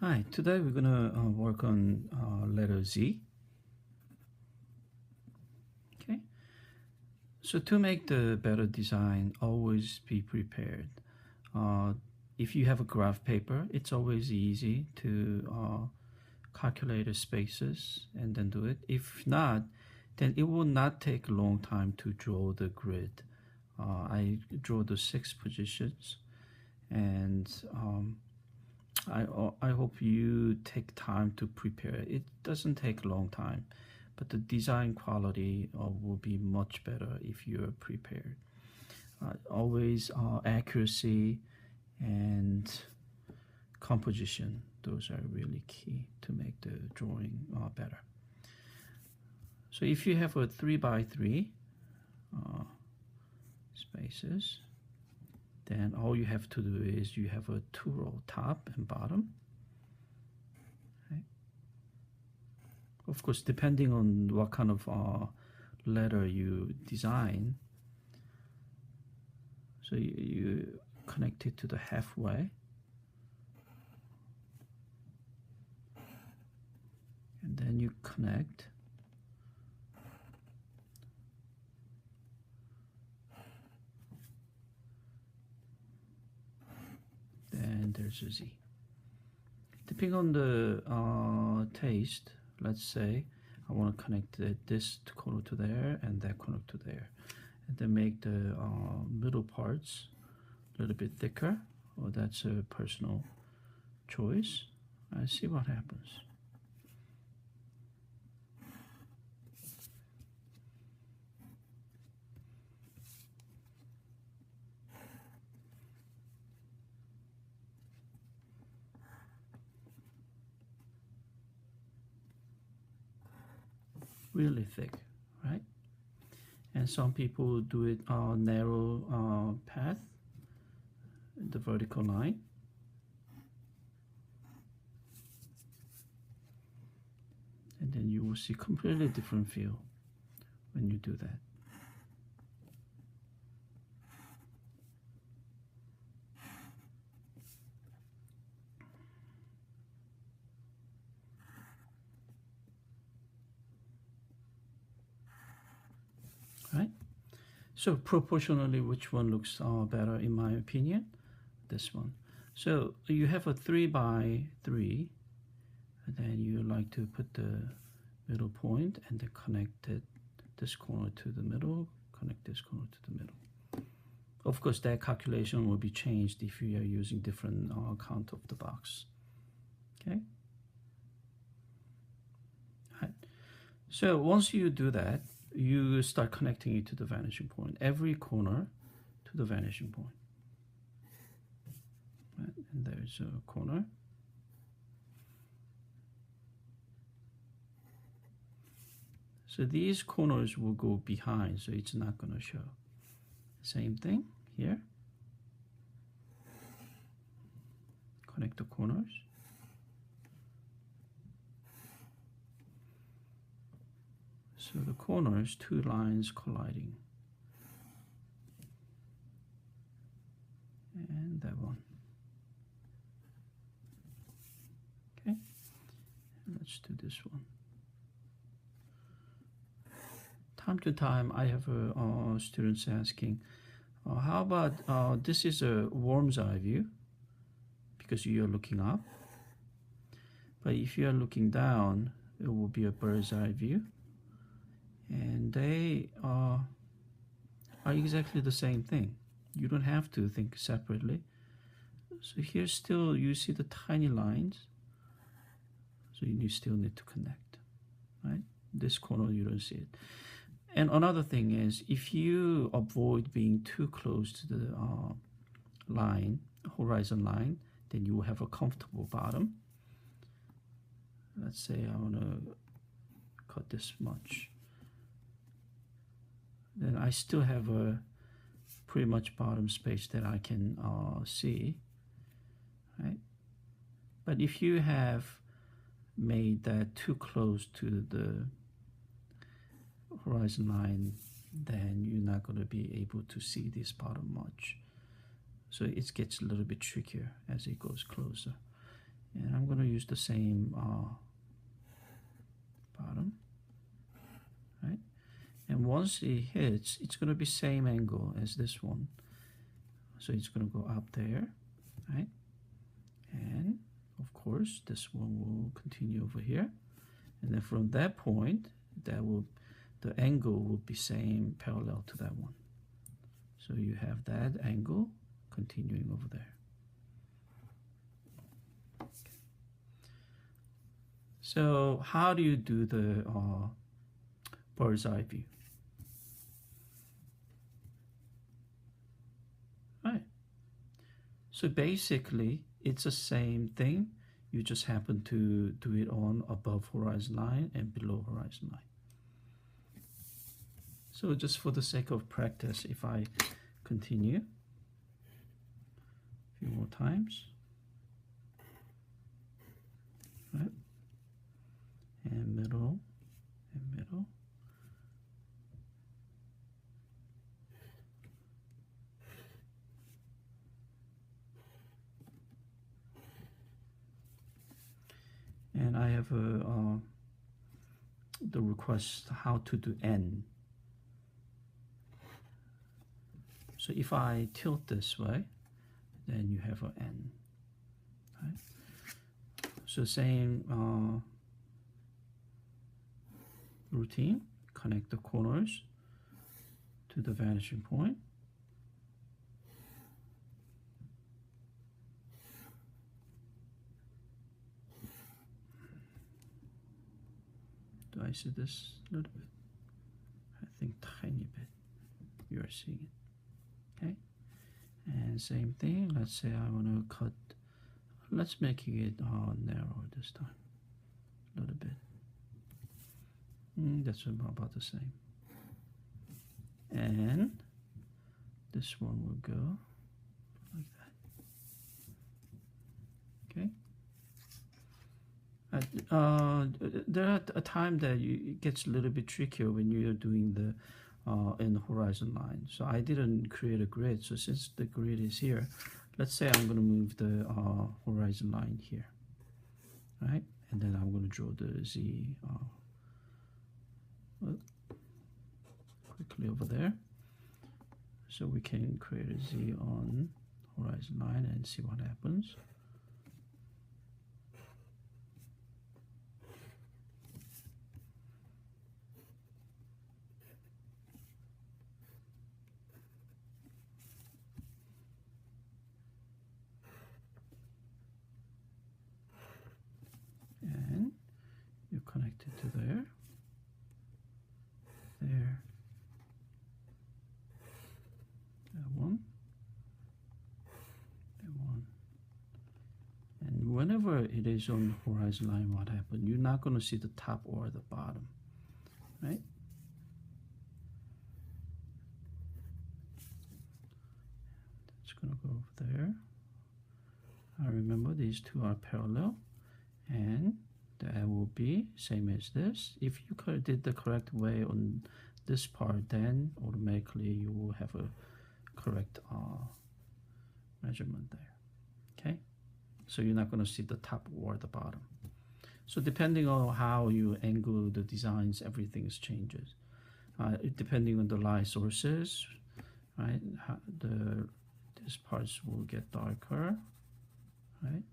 Hi, today we're gonna work on letter Z. Okay, so to make the better design, always be prepared. If you have a graph paper, it's always easy to calculate the spaces and then do it. If not, then it will not take a long time to draw the grid. I draw the 6 positions, and I hope you take time to prepare. It doesn't take a long time, but the design quality will be much better if you're prepared. Always accuracy and composition, those are really key to make the drawing better. So if you have a 3 by 3 spaces, then all you have to do is you have a 2-row top and bottom. Okay. Of course, depending on what kind of letter you design, so you connect it to the halfway, and then you connect and there's a Z. Depending on the taste, let's say I want to connect this corner to there and that corner to there, and then make the middle parts a little bit thicker. Well, that's a personal choice. I see what happens. Really thick, right? And some people do it narrow path, the vertical line. And then you will see completely different feel when you do that. Right? So proportionally, which one looks better in my opinion? This one. So you have a 3 by 3, and then you like to put the middle point and then connect it, this corner to the middle, connect this corner to the middle. Of course, that calculation will be changed if you are using different count of the box. Okay. Right. So once you do that, you start connecting it to the vanishing point, every corner to the vanishing point. Right. And there's a corner. So these corners will go behind, so it's not going to show. Same thing here. Connect the corners. So the corners, 2 lines colliding. And that one. Okay, let's do this one. Time to time, I have students asking, how about this is a worm's eye view because you are looking up. But if you are looking down, it will be a bird's eye view. And they are exactly the same thing. You don't have to think separately. So here still you see the tiny lines. So you still need to connect, right? This corner you don't see it. And another thing is, if you avoid being too close to the line, horizon line, then you will have a comfortable bottom. Let's say I want to cut this much. Then I still have a pretty much bottom space that I can see, right? But if you have made that too close to the horizon line, then you're not going to be able to see this bottom much. So it gets a little bit trickier as it goes closer. And I'm going to use the same bottom, right? And once it hits, it's going to be same angle as this one. So it's going to go up there, right? And of course, this one will continue over here. And then from that point, the angle will be same parallel to that one. So you have that angle continuing over there. So how do you do the bird's eye view? Right. So basically, it's the same thing. You just happen to do it on above horizon line and below horizon line. So just for the sake of practice, if I continue a few more times, right? And middle, and middle. And I have the request how to do N. So if I tilt this way, then you have an N. Right? So same routine, connect the corners to the vanishing point. Do I see this a little bit? I think tiny bit. You are seeing it. Okay. And same thing. Let's say I want to cut. Let's make it narrow this time. A little bit. That's about the same. And this one will go like that. Okay. There are a time that it gets a little bit trickier when you're doing the in the horizon line. So I didn't create a grid. So since the grid is here, let's say I'm going to move the horizon line here, right? And then I'm going to draw the Z quickly over there. So we can create a Z on horizon line and see what happens. And you connect it to there, there, that one, that one. And whenever it is on the horizon line, what happens? You're not going to see the top or the bottom, right? It's going to go over there. I remember these two are parallel. And that will be same as this. If you did the correct way on this part, then automatically you will have a correct measurement there. Okay, so you're not going to see the top or the bottom. So depending on how you angle the designs, everything changes. Depending on the light sources, right? These parts will get darker, right?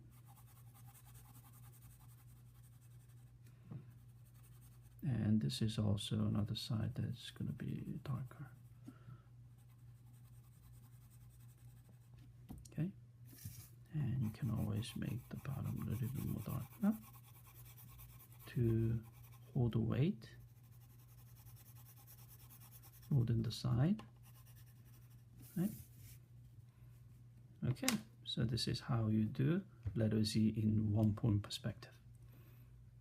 And this is also another side that's going to be darker. Okay, and you can always make the bottom a little bit more darker to hold the weight, holding the side. Right? Okay, so this is how you do letter Z in 1-point perspective.